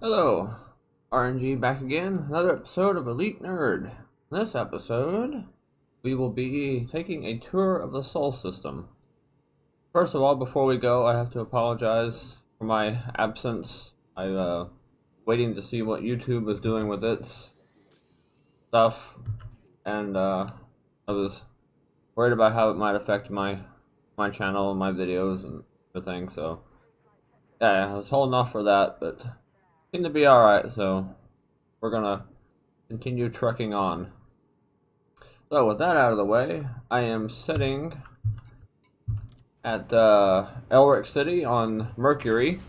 Hello, RNG back again. Another episode of Elite Nerd. In this episode, we will be taking a tour of the Sol system. First of all, before we go, I have to apologize for my absence. I'm waiting to see what YouTube was doing with its stuff, and I was worried about how it might affect my channel and my videos and everything. So yeah, I was holding off for that, but seemed to be alright, so we're gonna continue trucking on. So with that out of the way, I am sitting at Elric City on Mercury.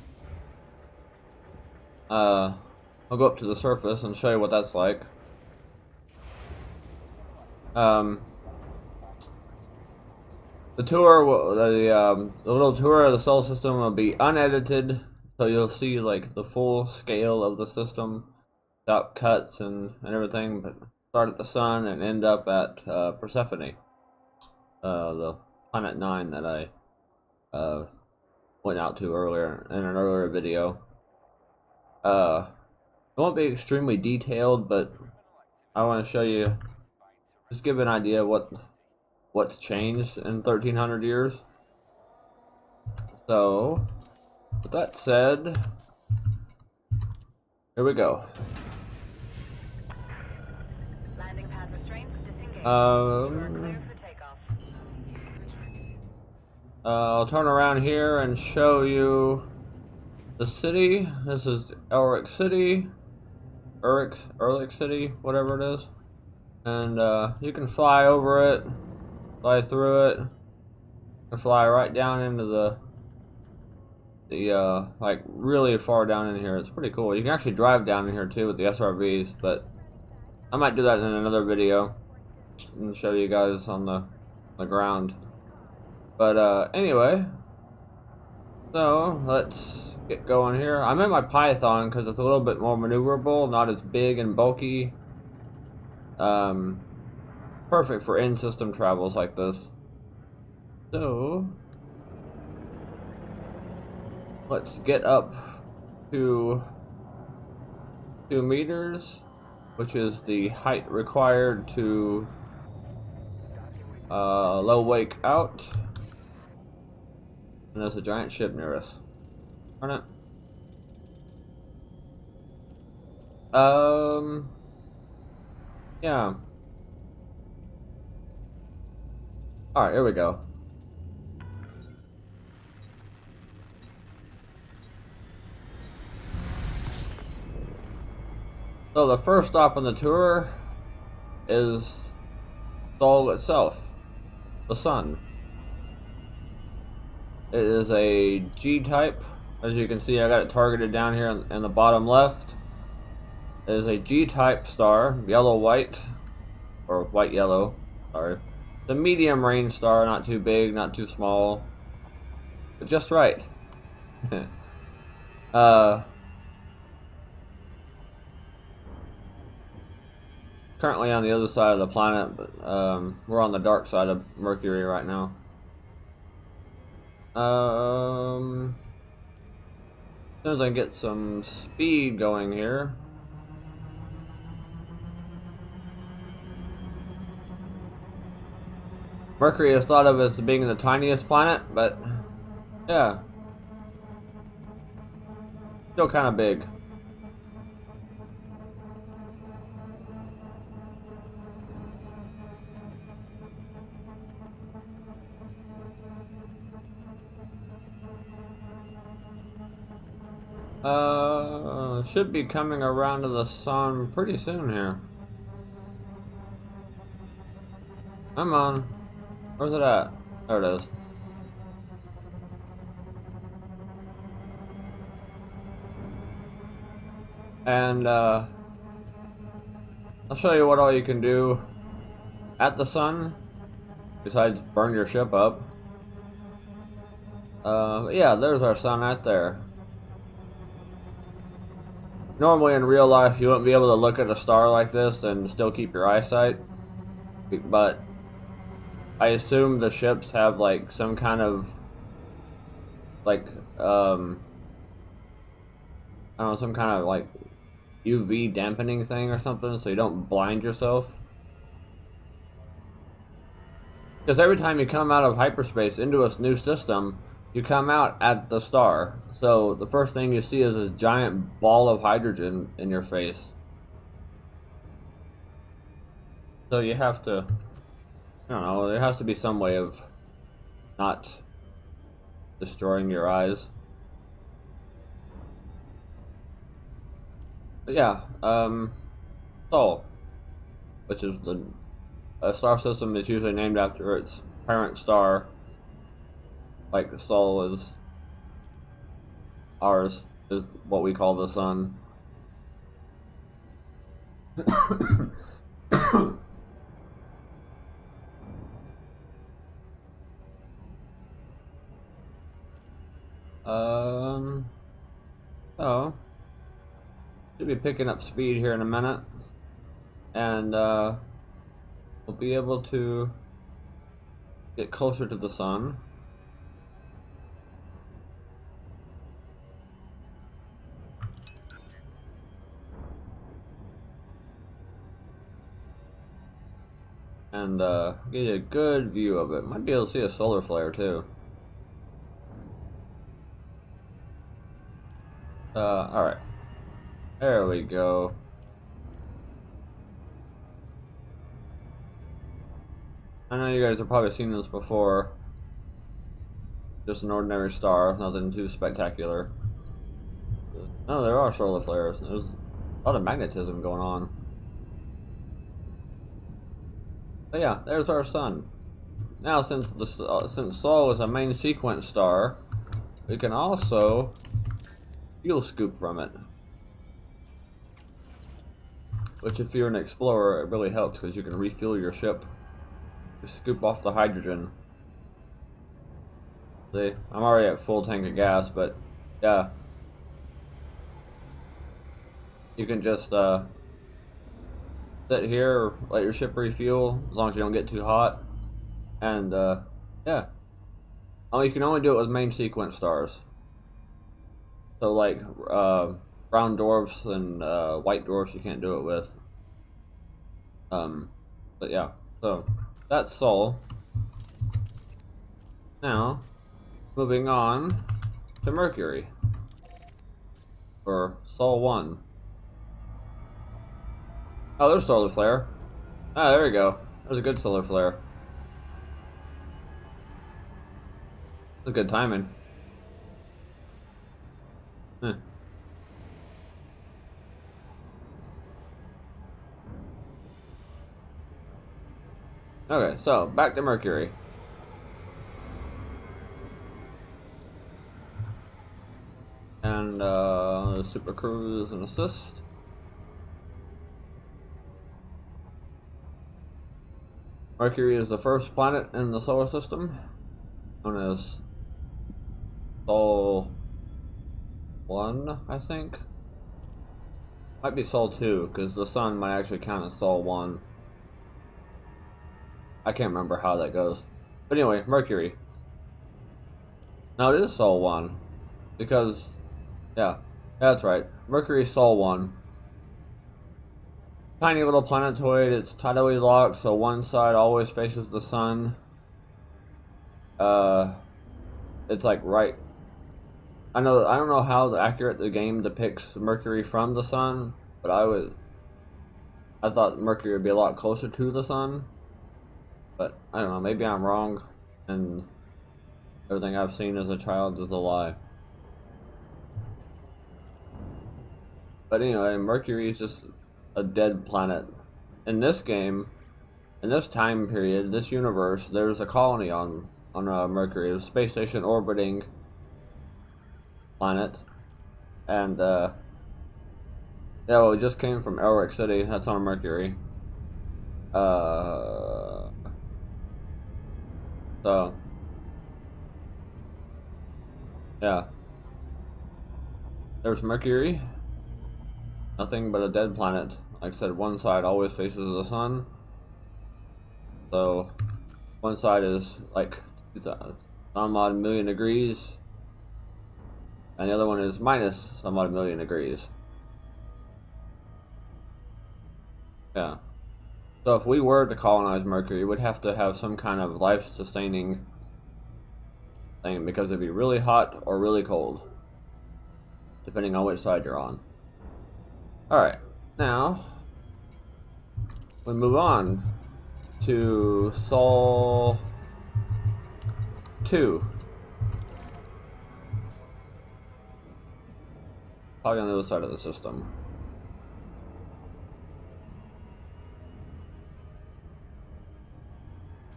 I'll go up to the surface and show you what that's like. The tour, the little tour of the Sol system will be unedited, so you'll see like the full scale of the system, without cuts and everything. But start at the sun and end up at Persephone, the planet 9 that I went out to earlier in an earlier video. It won't be extremely detailed, but I want to show you, just give an idea what's changed in 1300 years. So, with that said, here we go. Landing pad restraints disengaged. You are clear for takeoff. I'll turn around here and show you the city. This is Elric City, Erlich City, whatever it is. And you can fly over it, fly through it, and fly right down into the like really far down in here. It's pretty cool. You can actually drive down in here too with the SRVs, but I might do that in another video and show you guys on the ground. But anyway, so let's get going here. I'm in my Python because it's a little bit more maneuverable, not as big and bulky. Perfect for in-system travels like this. So let's get up to 2 meters, which is the height required to low wake out. And there's a giant ship near us. Turn it. Yeah. Alright, here we go. So the first stop on the tour is Sol itself, the sun. It is a G-type. As you can see, I got it targeted down here in the bottom left. It is a G-type star, yellow-white, or white-yellow, sorry. The medium range star, not too big, not too small, but just right. Currently on the other side of the planet, but we're on the dark side of Mercury right now. As soon as I get some speed going here. Mercury is thought of as being the tiniest planet, but yeah, still kind of big. Should be coming around to the sun pretty soon here. Come on. Where's it at? There it is. And I'll show you what all you can do at the sun besides burn your ship up. Yeah, there's our sun right there. Normally in real life you wouldn't be able to look at a star like this and still keep your eyesight, but I assume the ships have like some kind of like I don't know, some kind of like UV dampening thing or something, so you don't blind yourself. Because every time you come out of hyperspace into a new system, you come out at the star. So the first thing you see is this giant ball of hydrogen in your face. So you have to, I don't know, there has to be some way of not destroying your eyes. But yeah, Sol, which is a star system that's usually named after its parent star, like the Sol is ours, is what we call the sun. So should be picking up speed here in a minute, and we'll be able to get closer to the sun. And get a good view of it. Might be able to see a solar flare too. Alright. There we go. I know you guys have probably seen this before. Just an ordinary star, nothing too spectacular. No, there are solar flares. There's a lot of magnetism going on. But yeah, there's our sun. Now, since Sol is a main sequence star, we can also fuel scoop from it. Which, if you're an explorer, it really helps because you can refuel your ship. Just scoop off the hydrogen. See, I'm already at full tank of gas, but yeah, you can just sit here, let your ship refuel as long as you don't get too hot, and yeah. Oh, you can only do it with main sequence stars. So like brown dwarfs and white dwarfs, you can't do it with. But yeah, so that's Sol. Now, moving on to Mercury for Sol 1. Oh, there's solar flare. Ah, there we go. There's a good solar flare. That's good timing. Okay, so back to Mercury. And super cruise and assist. Mercury is the first planet in the solar system, known as Sol 1, I think. Might be Sol 2, because the sun might actually count as Sol 1. I can't remember how that goes. But anyway, Mercury. Now it is Sol 1, because, yeah, that's right. Mercury is Sol 1. Tiny little planetoid, it's tidally locked, so one side always faces the sun. It's like right. I don't know how accurate the game depicts Mercury from the sun, but I thought Mercury would be a lot closer to the sun. But I don't know, maybe I'm wrong, and everything I've seen as a child is a lie. But anyway, Mercury is just a dead planet. In this game, in this time period, this universe, there's a colony on Mercury, a space station orbiting planet, and yeah, well, it just came from Elric City. That's on Mercury. So yeah, there's Mercury. Nothing but a dead planet. Like I said, one side always faces the sun. So one side is like some odd million degrees, and the other one is minus some odd million degrees. Yeah. So if we were to colonize Mercury, we'd have to have some kind of life-sustaining thing, because it'd be really hot or really cold, depending on which side you're on. Alright, now we move on to Sol 2. Probably on the other side of the system.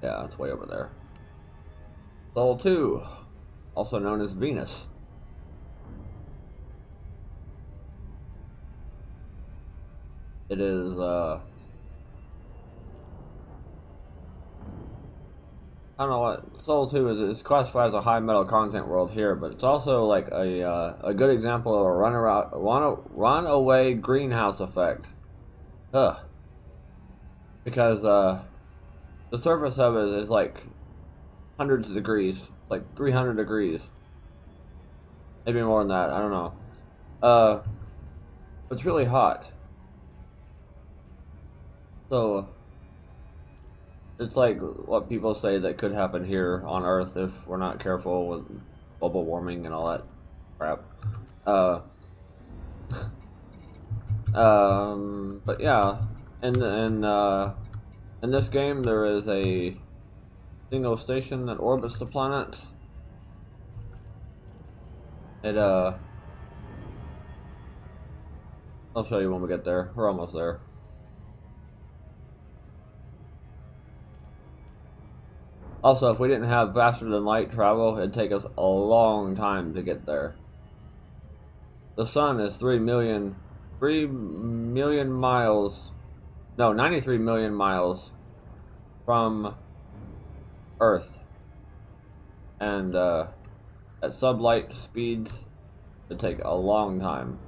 Yeah, it's way over there. Sol 2, also known as Venus. It is, I don't know what Sol 2 is. It's classified as a high metal content world here, but it's also like a good example of a runaway greenhouse effect. Ugh. Because the surface of it is like hundreds of degrees, like 300 degrees, maybe more than that. I don't know. It's really hot. So it's like what people say that could happen here on Earth if we're not careful with global warming and all that crap. But yeah, in this game there is a single station that orbits the planet. It I'll show you when we get there. We're almost there. Also, if we didn't have faster than light travel, it'd take us a long time to get there. The sun is 3 million miles, no, 93 million miles from Earth. And at sublight speeds, it'd take a long time.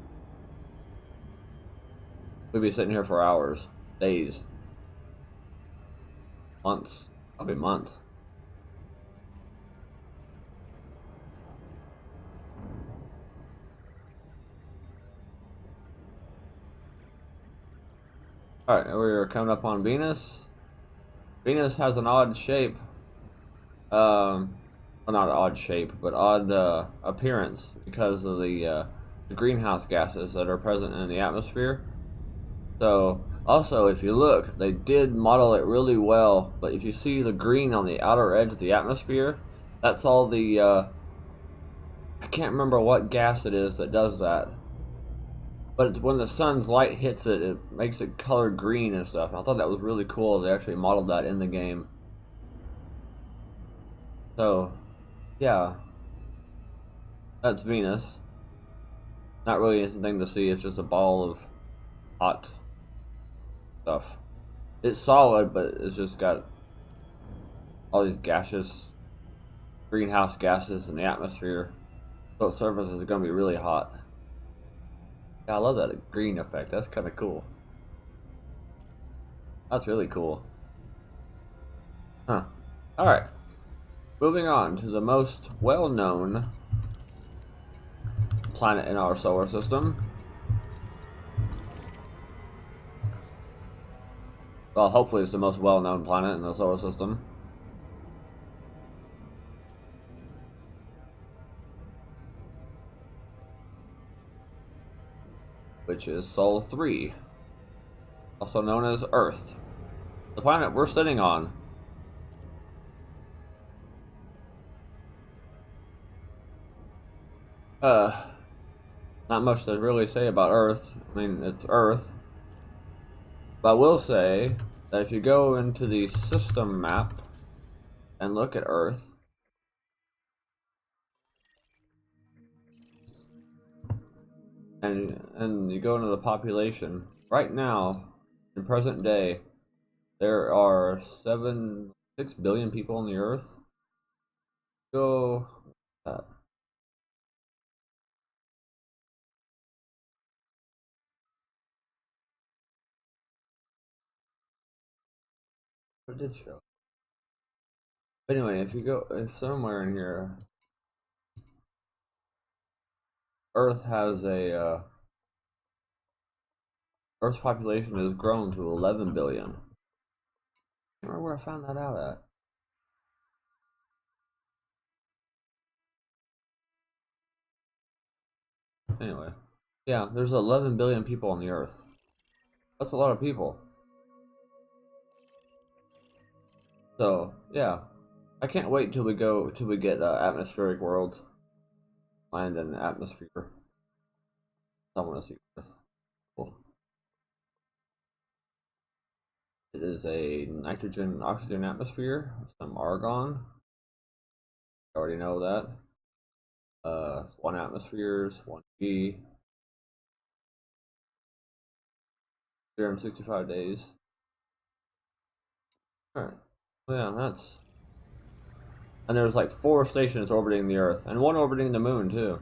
We'd be sitting here for hours, days, months, probably months. Alright, we're coming up on Venus. Venus has an odd shape. Well, not odd shape, but odd appearance because of the greenhouse gases that are present in the atmosphere. So, also, if you look, they did model it really well, but if you see the green on the outer edge of the atmosphere, that's all the, I can't remember what gas it is that does that. But it's when the sun's light hits it, it makes it color green and stuff. And I thought that was really cool. They actually modeled that in the game. So, yeah. That's Venus. Not really anything to see, it's just a ball of hot stuff. It's solid, but it's just got all these gaseous greenhouse gases in the atmosphere. So its surface is going to be really hot. Yeah, I love that green effect. That's kind of cool. That's really cool. Huh. Alright. Moving on to the most well-known planet in our solar system. Well, hopefully it's the most well-known planet in the solar system. Which is Sol 3. Also known as Earth. The planet we're sitting on. Not much to really say about Earth. I mean, it's Earth. But I will say that if you go into the system map and look at Earth, and you go into the population, right now, in present day, there are 6 billion people on the Earth. Go. It did show. But anyway, if somewhere in here, Earth has a Earth's population has grown to 11 billion. I can't remember where I found that out at. Anyway, yeah, there's 11 billion people on the Earth. That's a lot of people. So yeah, I can't wait till we get atmospheric worlds, land and atmosphere. I want to see Earth. Cool. It is a nitrogen oxygen atmosphere, some argon. I already know that. 1 atmospheres, 1 G. 365 days. Alright. Yeah, that's. And there's like 4 stations orbiting the Earth, and 1 orbiting the Moon, too.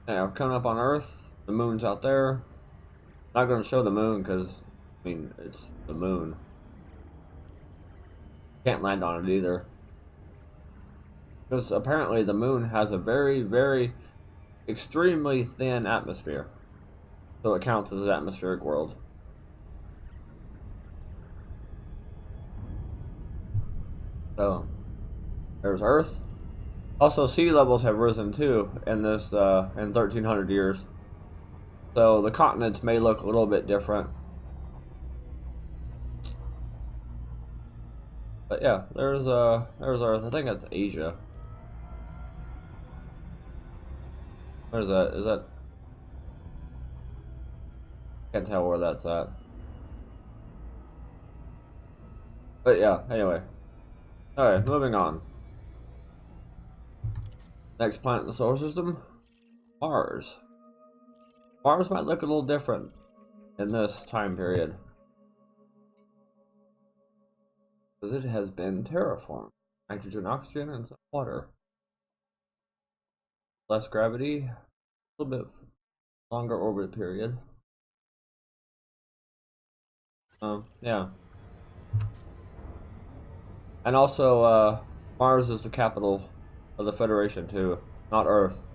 Yeah, we're coming up on Earth. The Moon's out there. Not going to show the Moon because, I mean, it's the Moon. Can't land on it either. Because apparently the Moon has a very, very extremely thin atmosphere. So it counts as an atmospheric world. So, there's Earth. Also, sea levels have risen too in this in 1300 years. So the continents may look a little bit different. But yeah, there's Earth. I think that's Asia. Where is that? Is that? Can't tell where that's at. But yeah, anyway. Alright, moving on. Next planet in the solar system, Mars. Mars might look a little different in this time period, because it has been terraformed. Nitrogen, oxygen, and some water. Less gravity, a little bit longer orbit period. Yeah. And also, Mars is the capital of the Federation too, not Earth.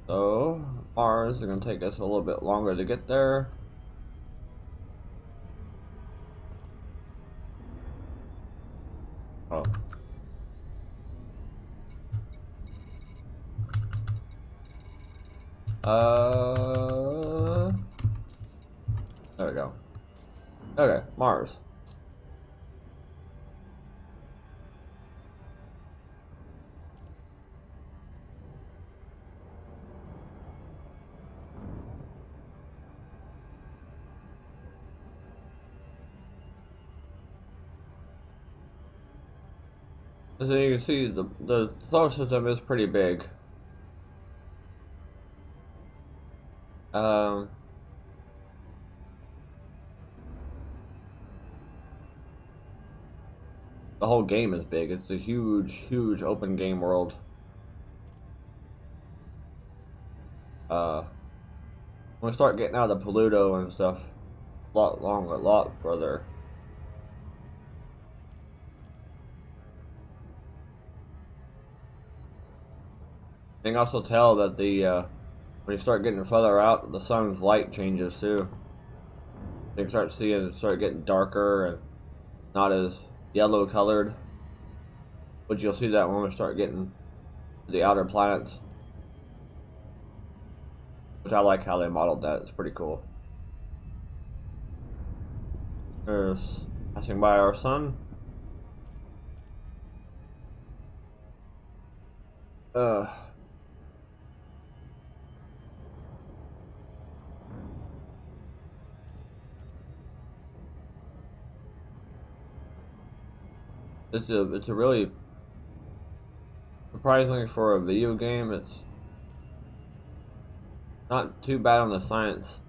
So, Mars is going to take us a little bit longer to get there. Oh. There we go. Okay, Mars. As you can see, the solar system is pretty big. Um, the whole game is big. It's a huge, huge open game world. When we start getting out of the Pluto and stuff, a lot longer, a lot further. You can also tell that when you start getting further out, the sun's light changes too. You can start getting darker and not as yellow colored. But you'll see that when we start getting to the outer planets. Which I like how they modeled that. It's pretty cool. There's passing by our sun. It's a really surprisingly for a video game. It's not too bad on the science.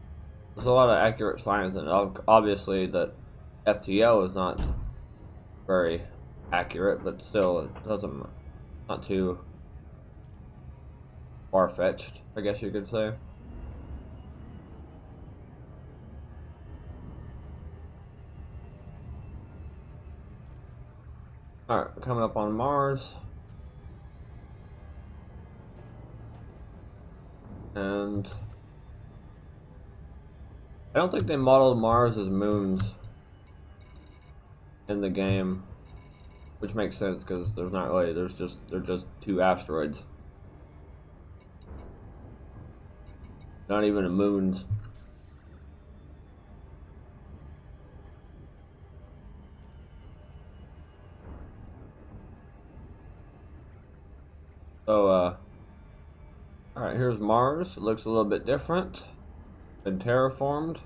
There's a lot of accurate science, and obviously that FTL is not very accurate, but still it doesn't not too far-fetched, I guess you could say. Alright, coming up on Mars. And I don't think they modeled Mars as moons in the game, which makes sense because there's not really, they're just 2 asteroids. Not even a moons. So, alright, here's Mars. It looks a little bit different. Been terraformed.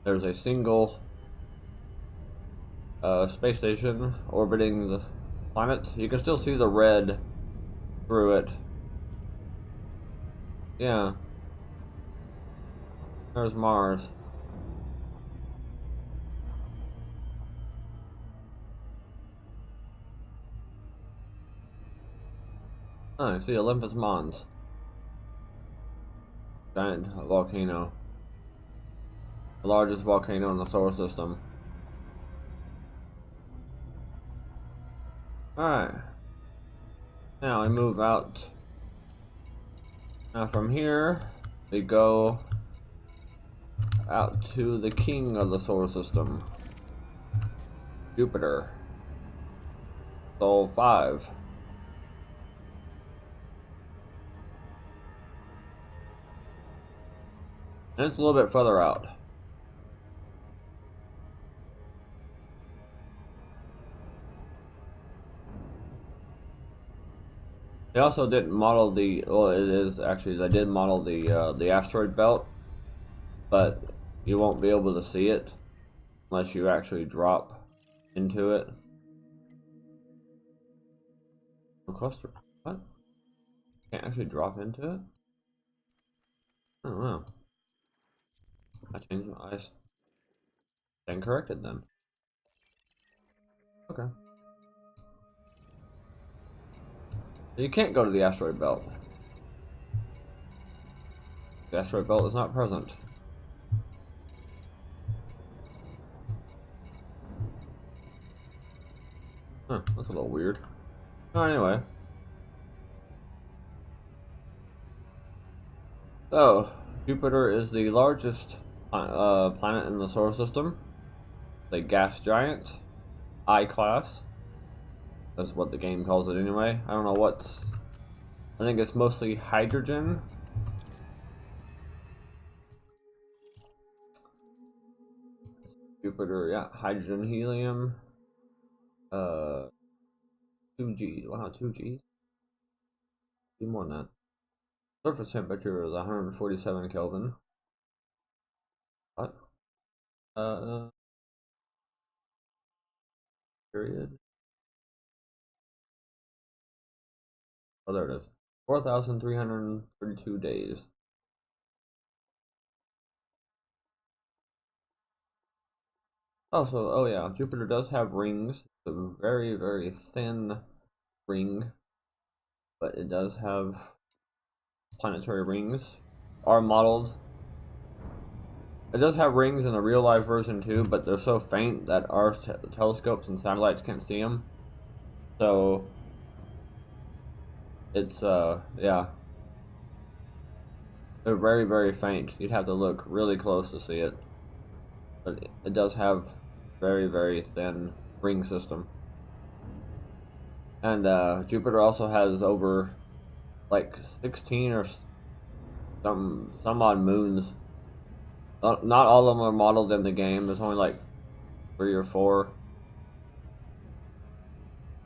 There's a single space station orbiting the planet. You can still see the red through it. Yeah. There's Mars. Oh, you see Olympus Mons. Giant volcano. The largest volcano in the solar system. Alright. Now we move out. Now from here, we go out to the king of the solar system. Jupiter. Sol 5. And it's a little bit further out. They also didn't model the, well, it is actually, they did model the asteroid belt, but you won't be able to see it unless you actually drop into it. Cluster, what? Can't actually drop into it? I don't know. I changed my eyes. Stand corrected then. Okay. You can't go to the asteroid belt. The asteroid belt is not present. Huh, that's a little weird. Oh, anyway. So, Jupiter is the largest planet in the solar system. The gas giant. I-class. That's what the game calls it anyway. I don't know what's... I think it's mostly hydrogen. Jupiter, yeah, hydrogen, helium. 2G, wow, 2Gs. Even more than that. Surface temperature is 147 Kelvin. What? Period. Oh, there it is. 4,332 days. Also, oh yeah, Jupiter does have rings. It's a very, very thin ring, but it does have planetary rings. Are modeled. It does have rings in the real life version too, but they're so faint that our telescopes and satellites can't see them. So it's yeah, they're very, very faint. You'd have to look really close to see it, but it does have very, very thin ring system. And Jupiter also has over like 16 or some odd moons. Not all of them are modeled in the game. There's only like 3 or 4.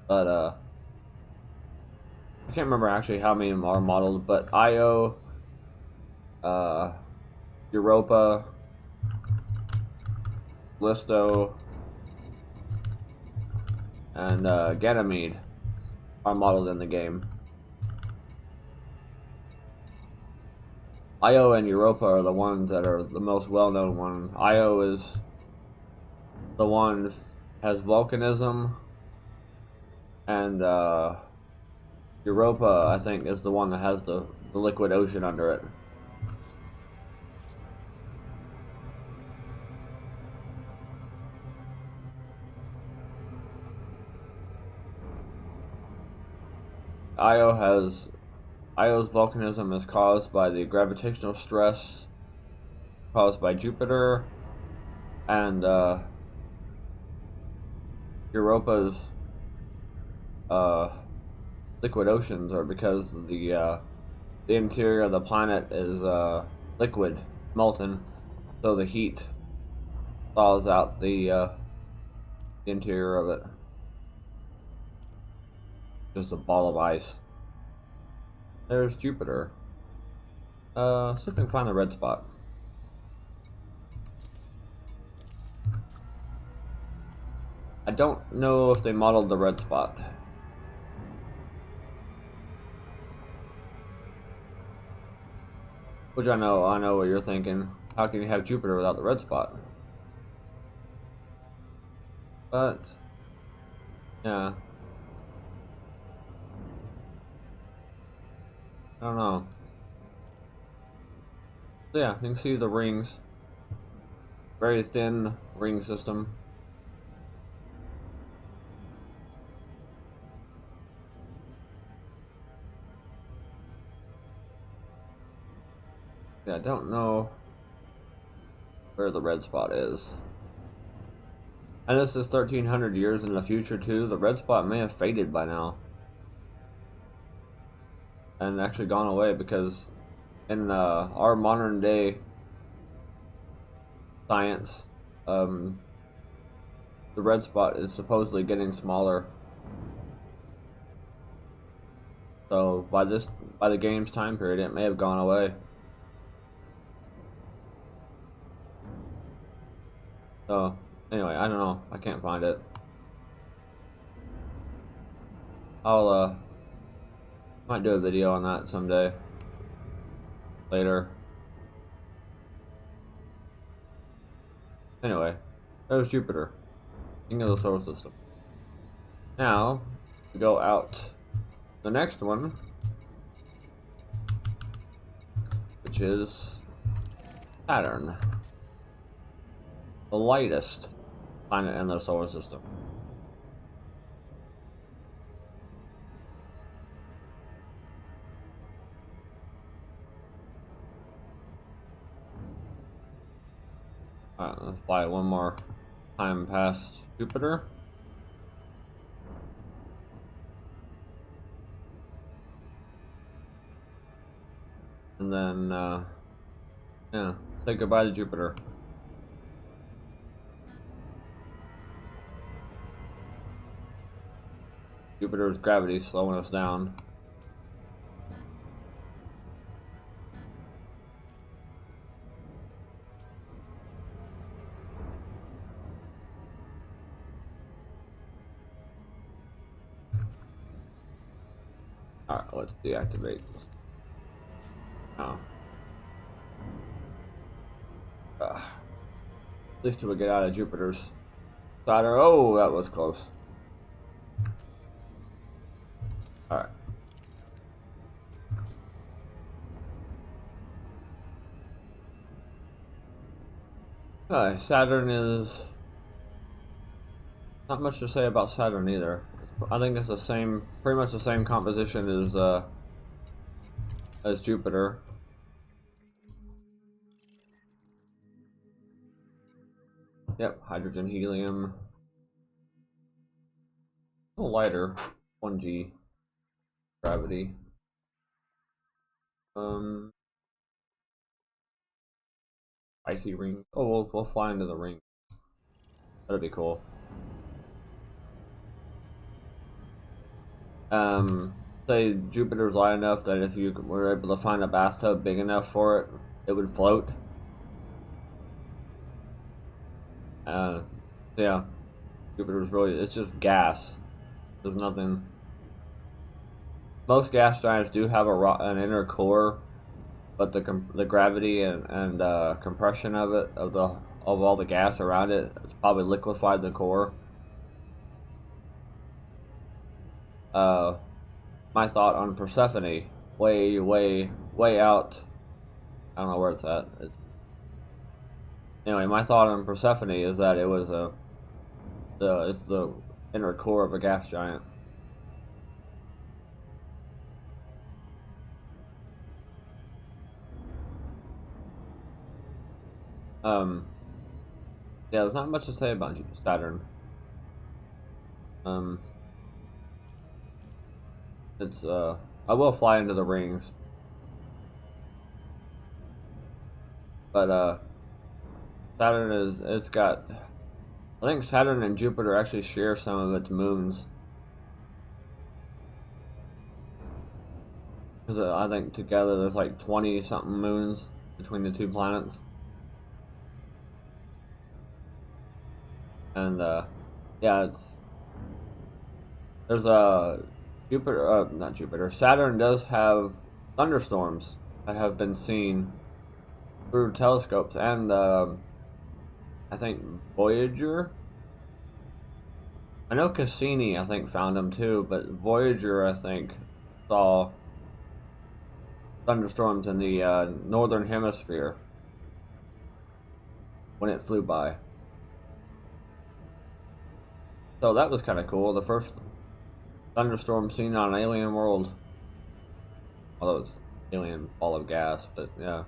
But I can't remember actually how many are modeled. But Io, Europa, Listo, and Ganymede are modeled in the game. Io and Europa are the ones that are the most well-known one. Io is the one has volcanism and Europa, I think, is the one that has the liquid ocean under it. Io's volcanism is caused by the gravitational stress caused by Jupiter, and Europa's liquid oceans are because the interior of the planet is liquid, molten, so the heat thaws out the interior of it. Just a ball of ice. There's Jupiter. See if we can find the red spot. I don't know if they modeled the red spot. Which I know what you're thinking. How can you have Jupiter without the red spot? But, yeah. I don't know. So yeah, you can see the rings. Very thin ring system. Yeah, I don't know where the red spot is. And this is 1300 years in the future too. The red spot may have faded by now. And actually gone away, because in our modern day science, the red spot is supposedly getting smaller. So by the game's time period, it may have gone away. So anyway, I don't know. I can't find it. I'll might do a video on that someday. Later. Anyway, there's Jupiter, king of the solar system. Now we go out the next one, which is Saturn, the lightest planet in the solar system. Alright, let's fly one more time past Jupiter. And then, yeah, say goodbye to Jupiter. Jupiter's gravity is slowing us down. Alright, let's deactivate this. Oh. At least we'll get out of Jupiter's. Saturn. Oh, that was close. Alright. Saturn is not much to say about Saturn either. I think it's the same, pretty much the same composition as Jupiter. Yep, hydrogen, helium. A little lighter, 1G gravity. Icy ring. Oh, we'll fly into the ring. That'd be cool. Say Jupiter's light enough that if you were able to find a bathtub big enough for it, it would float. Yeah, Jupiter's really, it's just gas. There's nothing. Most gas giants do have an inner core, but the gravity and compression of it, of all the gas around it, it's probably liquefied the core. my thought on Persephone, way, way, way out. I don't know where it's at. Anyway, my thought on Persephone is that it was it's the inner core of a gas giant. Yeah, there's not much to say about Saturn. It's I will fly into the rings, but Saturn it's got. I think Saturn and Jupiter actually share some of its moons. Because I think together there's like 20 something moons between the two planets. And yeah, there's a not Jupiter. Saturn does have thunderstorms that have been seen through telescopes, and I think Voyager. I know Cassini, I think, found them too, but Voyager, I think, saw thunderstorms in the northern hemisphere when it flew by. So that was kind of cool. The first thunderstorm seen on an alien world. Although it's alien ball of gas, but yeah.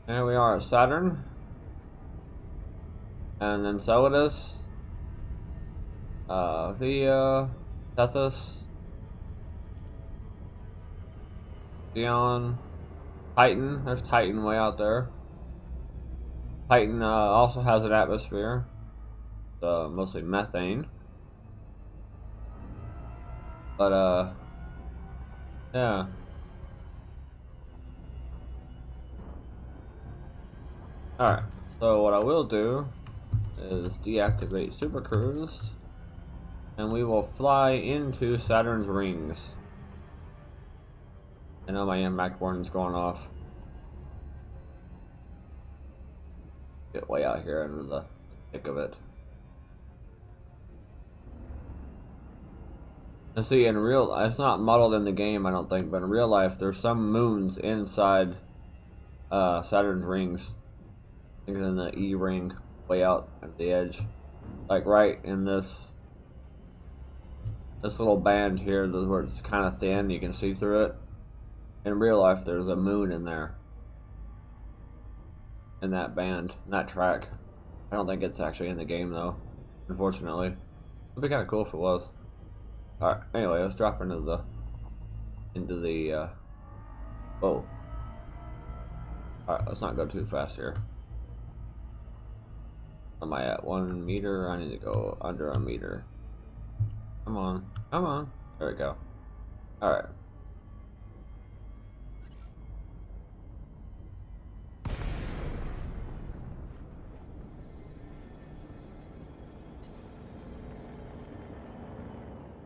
Here we are at Saturn. And Enceladus. Vega. Tethys. Dion. Titan. There's Titan way out there. Titan also has an atmosphere. Mostly methane. But yeah. Alright, so what I will do is deactivate Super Cruise, and we will fly into Saturn's rings. I know my impact warning's going off. Get way out here into the thick of it. And see, in real, it's not modeled in the game, I don't think, but in real life, there's some moons inside Saturn's rings. I think it's in the E ring, way out at the edge, like right in this little band here, where it's kind of thin, you can see through it. In real life, there's a moon in there, in that band, in that track. I don't think it's actually in the game though, unfortunately. It'd be kind of cool if it was. Alright, anyway, let's drop into the whoa. Alright, let's not go too fast here. Am I at 1 meter? I need to go under a meter. Come on, come on. There we go. Alright.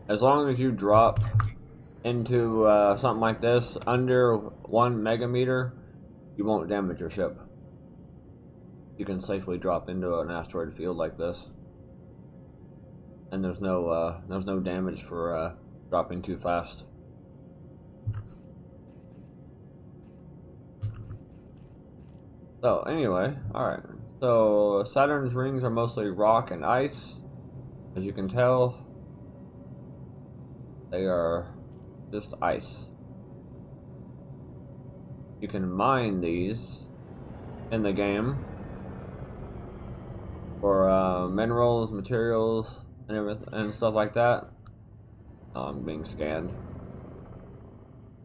As long as you drop into something like this under 1 megameter, you won't damage your ship. You can safely drop into an asteroid field like this, and there's no damage for dropping too fast. So anyway, all right. So Saturn's rings are mostly rock and ice, as you can tell. They are just ice. You can mine these in the game for minerals, materials, and everything and stuff like that. I'm being scanned,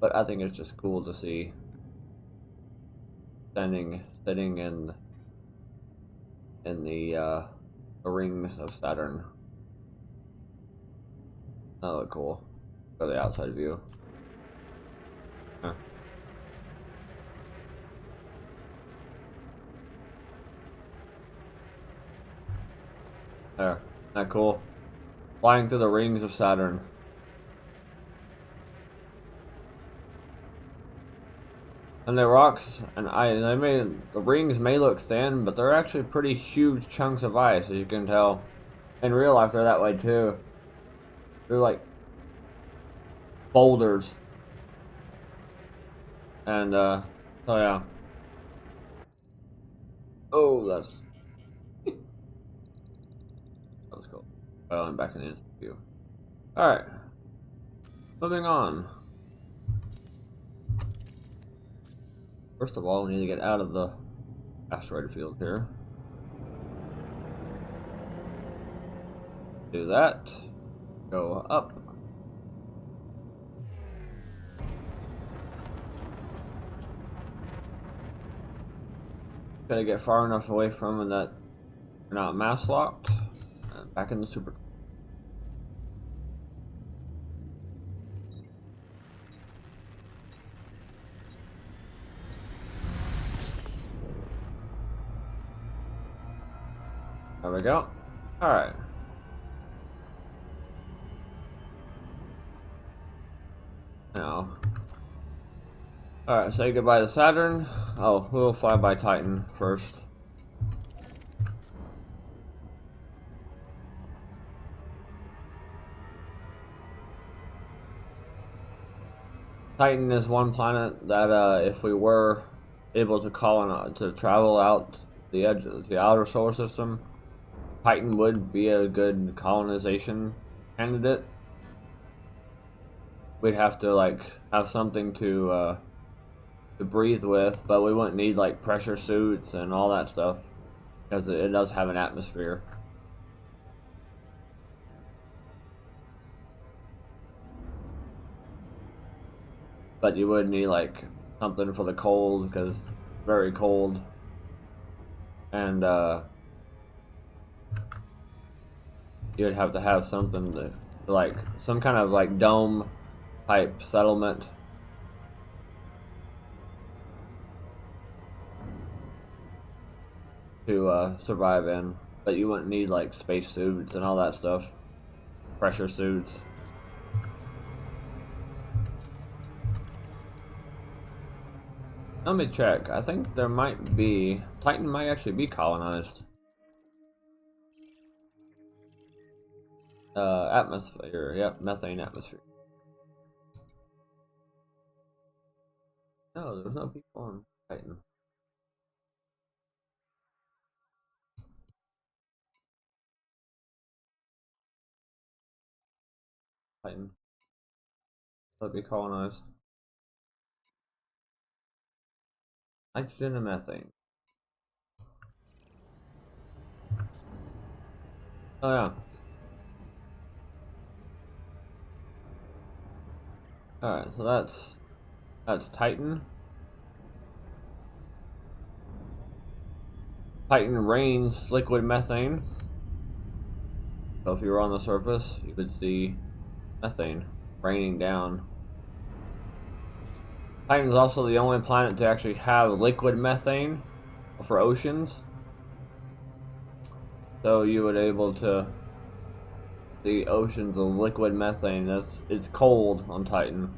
but I think it's just cool to see sitting in the rings of Saturn. That look cool. For the outside view. Huh. There. Isn't that cool? Flying through the rings of Saturn. And the rocks and the rings may look thin, but they're actually pretty huge chunks of ice, as you can tell. In real life, they're that way too. They're like boulders. And so yeah. Oh, that was cool. Well, I'm back in the instant view. Alright. Moving on. First of all, we need to get out of the asteroid field here. Do that. Go up. Gotta get far enough away from it that we're not mass locked. And back in the super. There we go. Alright. Now. Alright, say goodbye to Saturn. Oh, we'll fly by Titan first. Titan is one planet that if we were able to to travel out the edge of the outer solar system, Titan would be a good colonization candidate. We'd have to like have something to breathe with, but we wouldn't need like pressure suits and all that stuff because it does have an atmosphere. But you would need like something for the cold because it's very cold, and you'd have to have something to like some kind of like dome type settlement. To survive in, but you wouldn't need like space suits and all that stuff, pressure suits. Let me check. I think there might be Titan might actually be colonized. Atmosphere. Yep, methane atmosphere. No, there's no people on Titan. Titan. They'll be colonized. Nitrogen and methane. Oh yeah. Alright, so that's Titan. Titan rains liquid methane. So if you were on the surface, you would see methane raining down. Titan is also the only planet to actually have liquid methane for oceans. So you would able to see oceans of liquid methane. It's cold on Titan.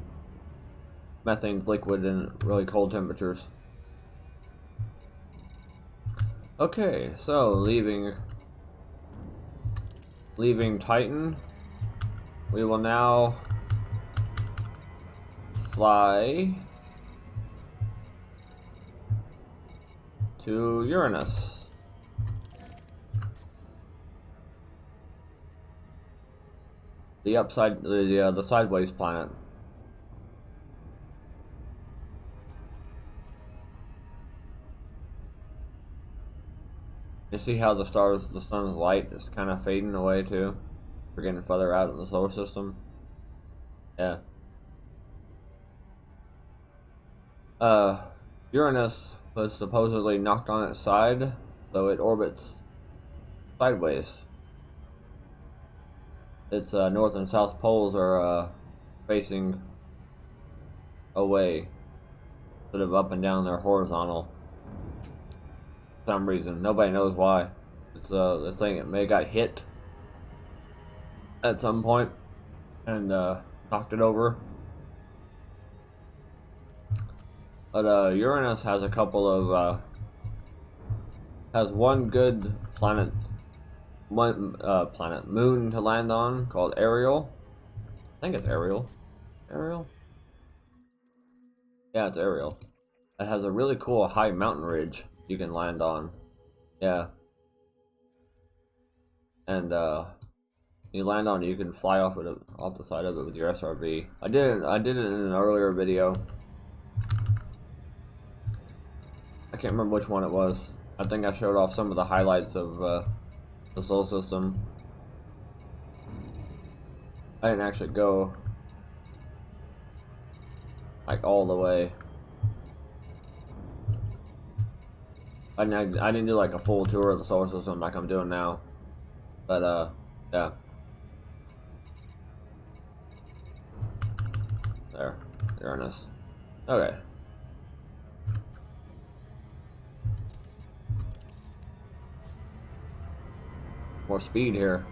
Methane's liquid in really cold temperatures. Okay, so leaving Titan, we will now fly to Uranus. The sideways planet. You see how the sun's light is kind of fading away too? We're getting further out in the solar system. Yeah. Uranus was supposedly knocked on its side, so it orbits sideways. Its north and south poles are facing away, instead of up and down. They're horizontal. For some reason, nobody knows why. It's the thing. It may have got hit at some point and knocked it over. But Uranus has a couple of has one good moon to land on called Ariel. I think it's Ariel. Ariel? Yeah, it's Ariel. It has a really cool high mountain ridge you can land on. Yeah. And you land on it, you can fly off off the side of it with your SRV. I did it in an earlier video. I can't remember which one it was. I think I showed off some of the highlights of the Sol system. I didn't actually go like all the way. I didn't do like a full tour of the solar system like I'm doing now. But yeah. There. Uranus. Okay. More speed here.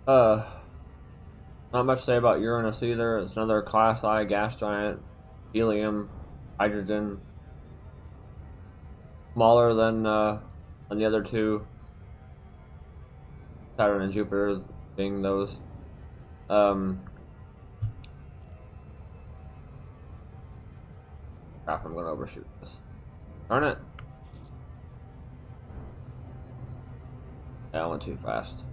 Not much to say about Uranus either. It's another Class I gas giant. Helium, hydrogen. Smaller than the other two. Saturn and Jupiter being those. Crap, I'm gonna overshoot this. Darn it. Yeah, I went too fast.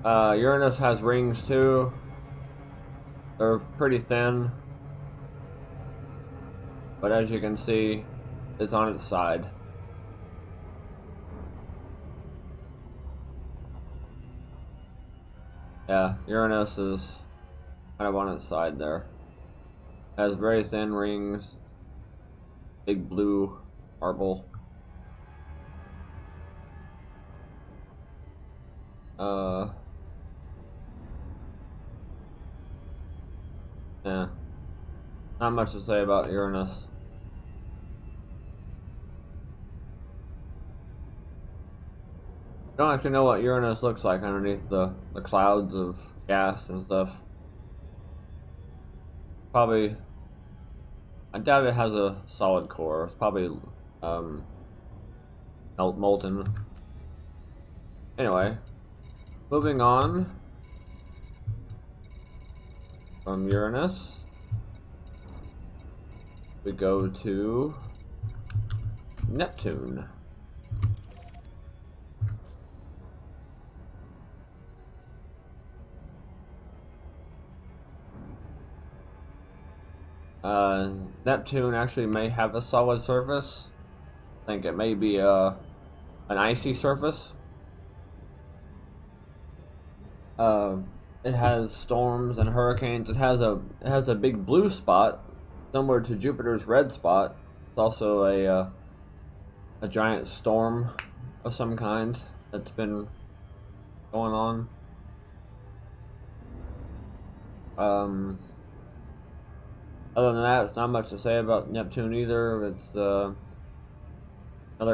Uranus has rings too. They're pretty thin. But as you can see, it's on its side. Yeah, Uranus is kind of on its side there. Has very thin rings, big blue marble. Yeah, not much to say about Uranus. Don't actually know what Uranus looks like underneath the clouds of gas and stuff. Probably, I doubt it has a solid core. It's probably molten. Anyway, moving on from Uranus, we go to Neptune. Neptune actually may have a solid surface. I think it may be an icy surface. It has storms and hurricanes. It has a big blue spot, similar to Jupiter's red spot. It's also a giant storm of some kind that's been going on. Other than that, it's not much to say about Neptune either. It's another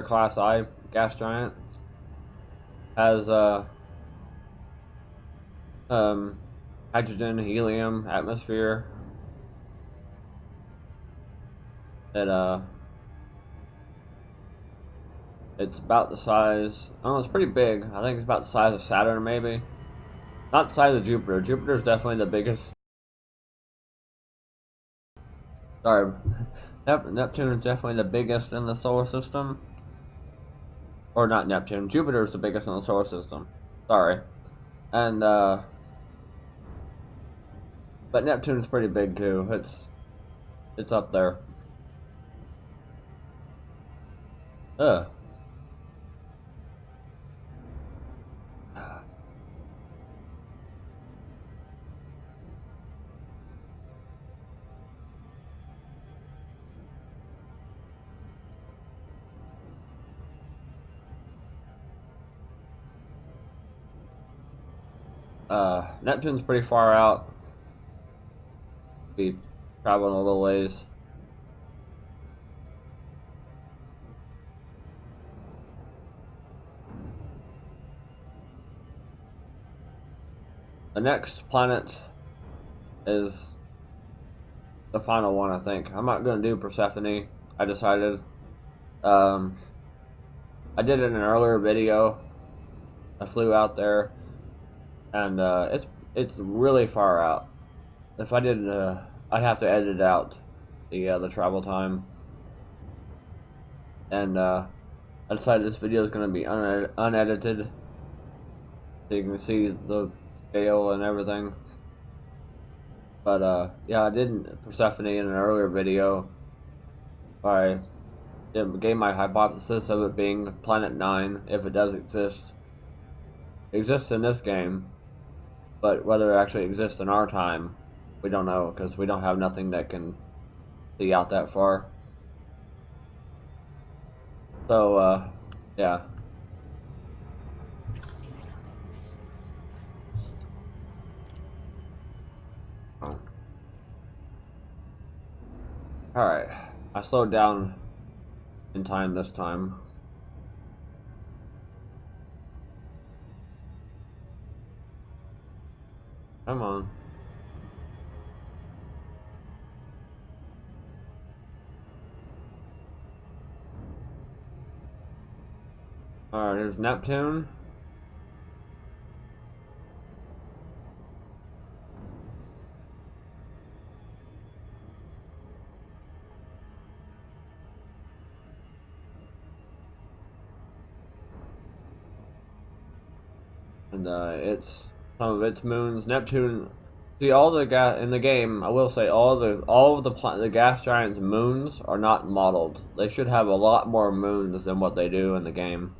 Class I gas giant. Has hydrogen, helium, atmosphere. It's about the size. I don't know, it's pretty big. I think it's about the size of Saturn, maybe. Not the size of Jupiter. Jupiter's definitely the biggest. Sorry, Neptune is definitely the biggest in the solar system. Or not Neptune. Jupiter is the biggest in the solar system. Sorry, and but Neptune's pretty big too. It's up there. Ugh. Neptune's pretty far out. Be traveling a little ways. The next planet is the final one, I think. I'm not gonna do Persephone. I decided. I did it in an earlier video. I flew out there, and it's really far out. If I did, I'd have to edit out the travel time, and I decided this video is gonna be unedited, so you can see the scale and everything. But yeah, I did Persephone in an earlier video. I gave my hypothesis of it being Planet 9, if it does exist. It exists in this game, but whether it actually exists in our time, we don't know, because we don't have nothing that can see out that far. So, yeah. Alright, I slowed down in time this time. Come on. Alright, here's Neptune. And it's some of its moons. Neptune. See, all the gas in the game. I will say all of the gas giants' moons are not modeled. They should have a lot more moons than what they do in the game.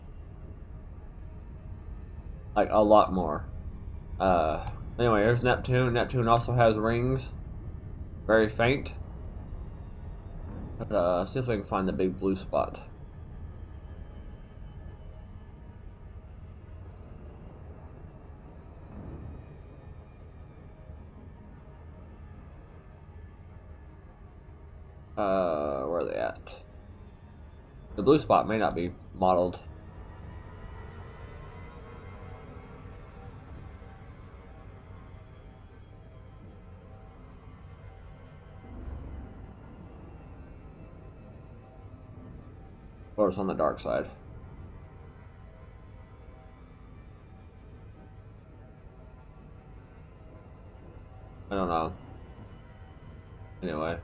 Like a lot more. Anyway, here's Neptune. Neptune also has rings. Very faint. But see if we can find the big blue spot. Where are they at? The blue spot may not be modeled. Or it's on the dark side. I don't know. Anyway.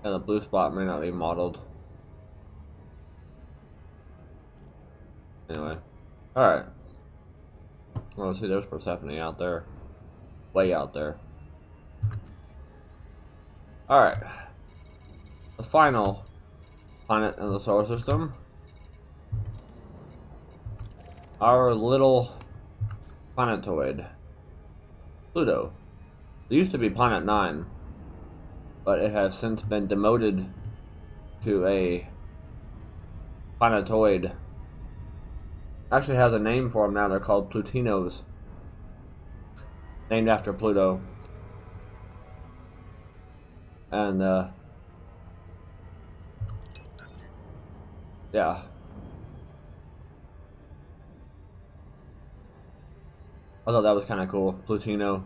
Yeah, the blue spot may not be modeled. Anyway. Alright. Well, see, there's Persephone out there. Way out there. Alright. The final planet in the solar system. Our little planetoid. Pluto. It used to be Planet 9, but it has since been demoted to a planetoid. Actually has a name for them now. They're called Plutinos, named after Pluto. And yeah, I thought that was kind of cool. Plutino.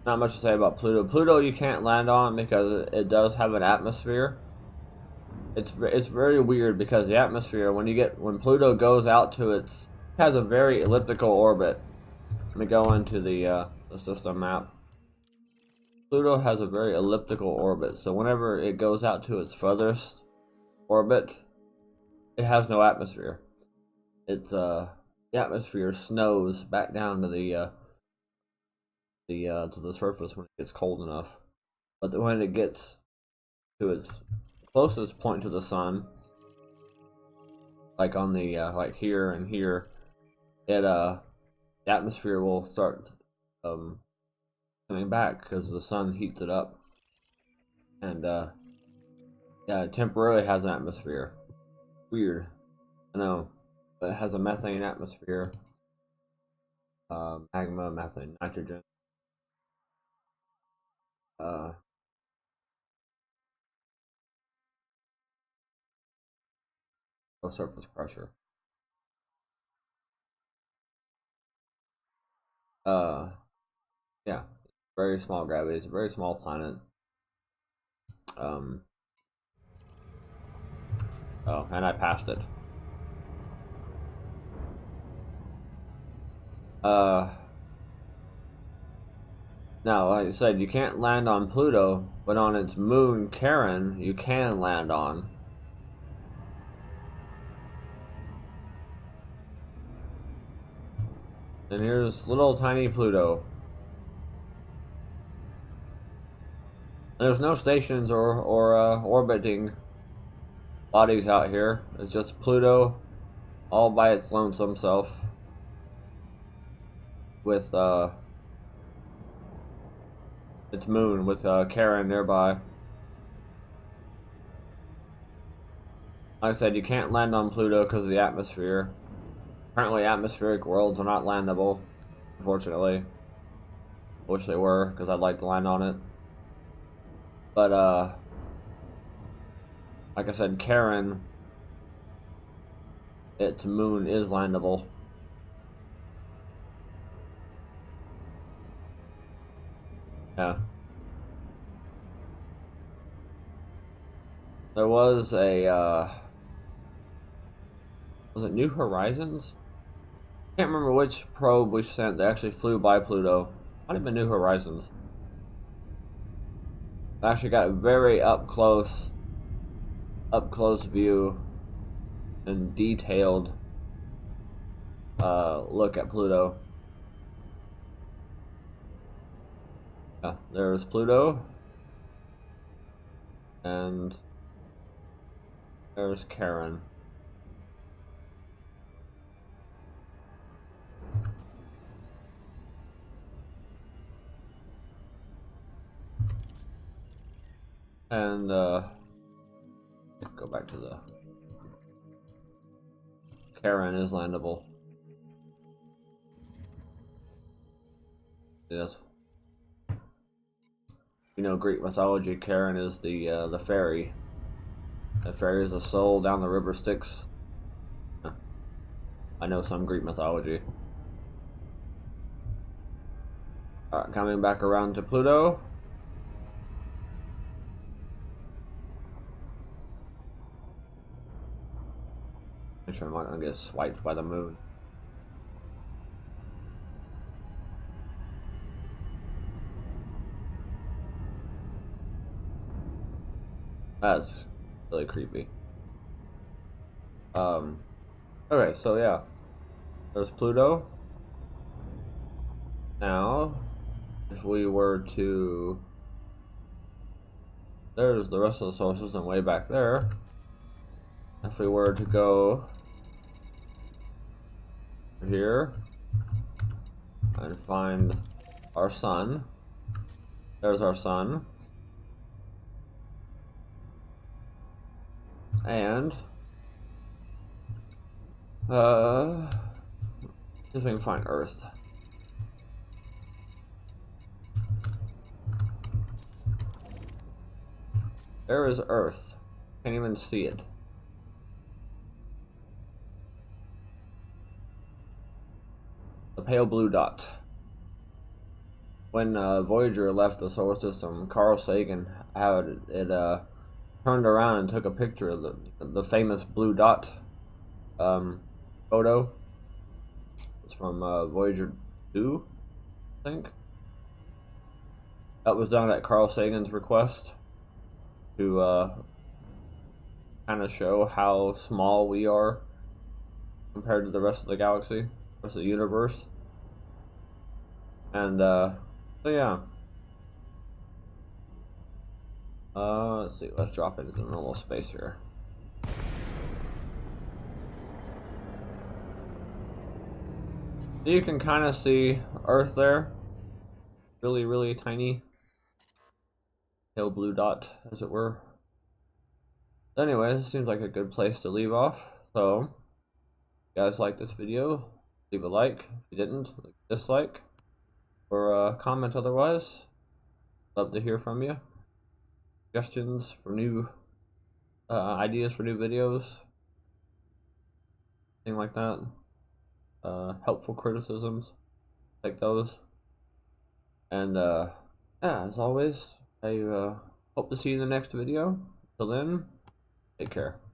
Not much to say about Pluto. Pluto you can't land on because it does have an atmosphere. It's very weird because the atmosphere, when Pluto goes out to it has a very elliptical orbit. Let me go into the system map. Pluto has a very elliptical orbit, so whenever it goes out to its furthest orbit, it has no atmosphere. It's the atmosphere snows back down to the surface when it gets cold enough. But when it gets to its closest point to the sun, like on the like here and here, the atmosphere will start coming back because the sun heats it up. And, yeah, it temporarily has an atmosphere. Weird. I know. But it has a methane atmosphere. Magma, methane, nitrogen. Low surface pressure. Yeah. Very small gravity. It's a very small planet. Oh, and I passed it. Now, like I said, you can't land on Pluto, but on its moon, Charon, you can land on. And here's little tiny Pluto. There's no stations or orbiting bodies out here. It's just Pluto, all by its lonesome self, with its moon, with Charon nearby. Like I said, you can't land on Pluto because of the atmosphere. Apparently, atmospheric worlds are not landable, unfortunately. Wish they were, because I'd like to land on it. But, like I said, Charon, its moon is landable. Yeah. There was a, was it New Horizons? I can't remember which probe we sent that actually flew by Pluto. Might have been New Horizons. I actually got a very up close view and detailed look at Pluto. Yeah, there's Pluto, and there's Charon. And go back to the Charon is landable. Yes. You know, Greek mythology, Charon is the fairy. The fairy is a soul down the river Styx. I know some Greek mythology. Alright, coming back around to Pluto. Make sure I'm not gonna get swiped by the moon. That's really creepy. Okay, so yeah. There's Pluto. Now, if we were to... There's the rest of the solar system way back there. If we were to go here and find our sun, there's our sun. And see if we can find Earth. There is Earth. Can't even see it. The pale blue dot. When Voyager left the solar system, Carl Sagan had it turned around and took a picture of the famous blue dot photo. It's from Voyager 2, I think. That was done at Carl Sagan's request to kind of show how small we are compared to the rest of the galaxy, the rest of the universe. And so yeah. Let's see, let's drop it into normal space here. You can kind of see Earth there. really, really tiny pale blue dot, as it were. Anyway, this seems like a good place to leave off. So, if you guys like this video, leave a like. If you didn't, leave a dislike or comment otherwise. Love to hear from you. Suggestions for new ideas for new videos, thing like that. Helpful criticisms, like those. And yeah, as always, I hope to see you in the next video. Till then, take care.